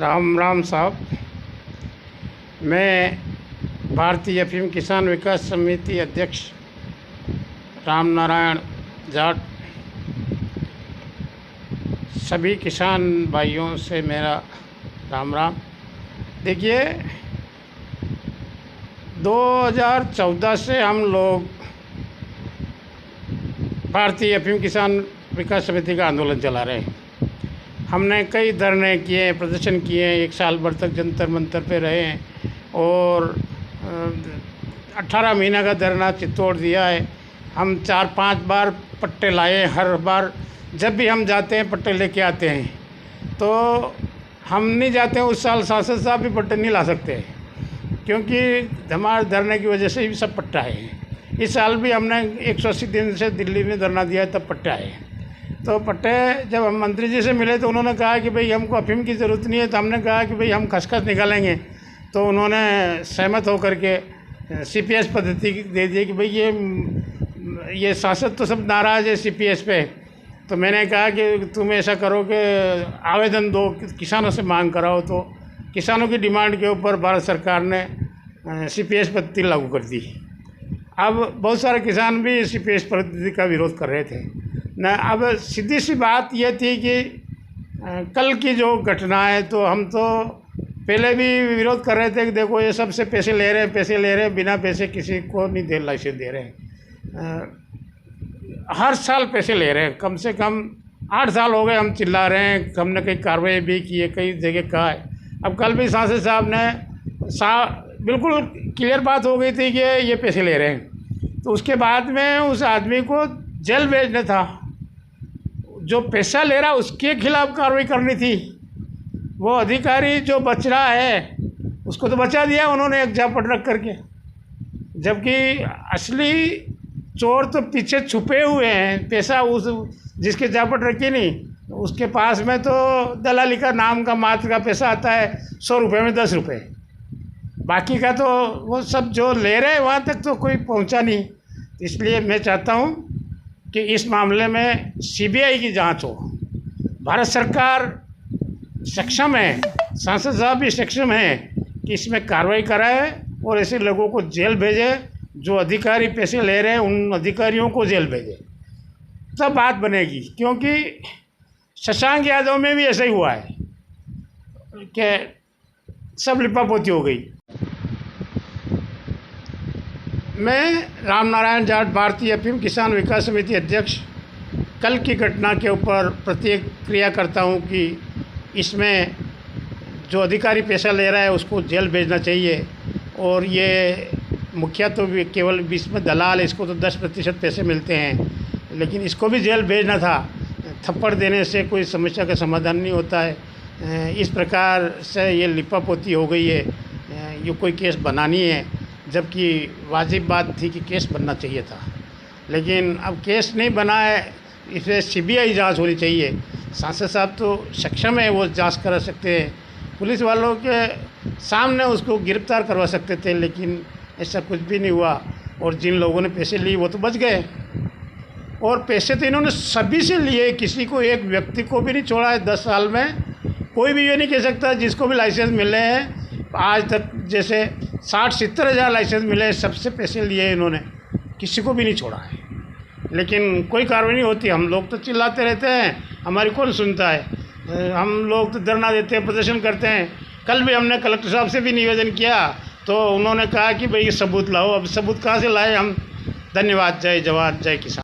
राम राम साहब। मैं भारतीय अफीम किसान विकास समिति अध्यक्ष राम नारायण जाट सभी किसान भाइयों से मेरा राम राम। देखिए, 2014 से हम लोग भारतीय अफीम किसान विकास समिति का आंदोलन चला रहे हैं। हमने कई धरने किए, प्रदर्शन किए, 1 साल भर तक जंतर मंतर पे रहे हैं और 18 महीना का धरना चित्तौड़ दिया है। हम 4-5 बार पट्टे लाए, हर बार जब भी हम जाते हैं पट्टे लेके आते हैं। तो हम नहीं जाते हैं, उस साल सांसद साहब भी पट्टे नहीं ला सकते क्योंकि हमारे धरने की वजह से ही सब पट्टा है। इस साल भी हमने 180 दिन से दिल्ली में धरना दिया तब पट्टे आए। तो पट्टे जब हम मंत्री जी से मिले तो उन्होंने कहा कि भाई हमको अफीम की ज़रूरत नहीं है। तो हमने कहा कि भाई हम खसखस निकालेंगे। तो उन्होंने सहमत होकर के CPS पद्धति दे दी कि भाई ये सांसद तो सब नाराज़ है CPS पे। तो मैंने कहा कि तुम ऐसा करो कि आवेदन दो, किसानों से मांग कराओ। तो किसानों की डिमांड के ऊपर भारत सरकार ने CPS पद्धति लागू कर दी। अब बहुत सारे किसान भी CPS पद्धति का विरोध कर रहे थे न। अब सीधी सी बात यह थी कि कल की जो घटना है, तो हम तो पहले भी विरोध कर रहे थे कि देखो ये सबसे पैसे ले रहे हैं, बिना पैसे किसी को नहीं दे लाइसेंस दे रहे हैं। हर साल पैसे ले रहे हैं, कम से कम 8 साल हो गए हम चिल्ला रहे हैं। हमने कई कार्रवाई भी की है, कई जगह कहा है। अब कल भी सांसद साहब ने बिल्कुल क्लियर बात हो गई थी कि ये पैसे ले रहे हैं। तो उसके बाद में उस आदमी को जेल भेजना था। जो पैसा ले रहा उसके खिलाफ कार्रवाई करनी थी। वो अधिकारी जो बच रहा है उसको तो बचा दिया उन्होंने एक झापट रख करके, जबकि असली चोर तो पीछे छुपे हुए हैं। पैसा उस जिसके झापट रखी नहीं, उसके पास में तो दलाली का नाम का मात्र का पैसा आता है 100 रुपये में 10 रुपये। बाकी का तो वो सब जो ले रहे हैं वहाँ तक तो कोई पहुँचा नहीं। इसलिए मैं चाहता हूँ कि इस मामले में CBI की जांच हो। भारत सरकार सक्षम है, सांसद साहब भी सक्षम हैं कि इसमें कार्रवाई कराए और ऐसे लोगों को जेल भेजे। जो अधिकारी पैसे ले रहे हैं उन अधिकारियों को जेल भेजे, तब बात बनेगी। क्योंकि शशांक यादव में भी ऐसा ही हुआ है कि सब लिपापोती हो गई। मैं राम नारायण जाट भारतीय अफीम किसान विकास समिति अध्यक्ष कल की घटना के ऊपर प्रतिक्रिया करता हूं कि इसमें जो अधिकारी पैसा ले रहा है उसको जेल भेजना चाहिए। और ये मुखिया तो केवल इसमें दलाल, इसको तो 10% पैसे मिलते हैं, लेकिन इसको भी जेल भेजना था। थप्पड़ देने से कोई समस्या का समाधान नहीं होता है। इस प्रकार से ये लिपापोती हो गई है। ये कोई केस बनानी है, जबकि वाजिब बात थी कि केस बनना चाहिए था, लेकिन अब केस नहीं बना है। इसे CBI जांच होनी चाहिए। सांसद साहब तो सक्षम है, वो जांच करा सकते हैं, पुलिस वालों के सामने उसको गिरफ्तार करवा सकते थे, लेकिन ऐसा कुछ भी नहीं हुआ। और जिन लोगों ने पैसे लिए वो तो बच गए। और पैसे तो इन्होंने सभी से लिए, किसी को एक व्यक्ति को भी नहीं छोड़ा है 10 साल में। कोई भी ये नहीं कह सकता जिसको भी लाइसेंस मिले हैं आज तक, जैसे 60-70 हज़ार लाइसेंस मिले हैं, सबसे पैसे लिए इन्होंने, किसी को भी नहीं छोड़ा है। लेकिन कोई कार्रवाई नहीं होती। हम लोग तो चिल्लाते रहते हैं, हमारी कौन सुनता है। हम लोग तो धरना देते हैं, प्रदर्शन करते हैं। कल भी हमने कलेक्टर साहब से भी निवेदन किया तो उन्होंने कहा कि भाई सबूत लाओ। अब सबूत कहाँ से लाए हम। धन्यवाद। जय जवान, जय किसान।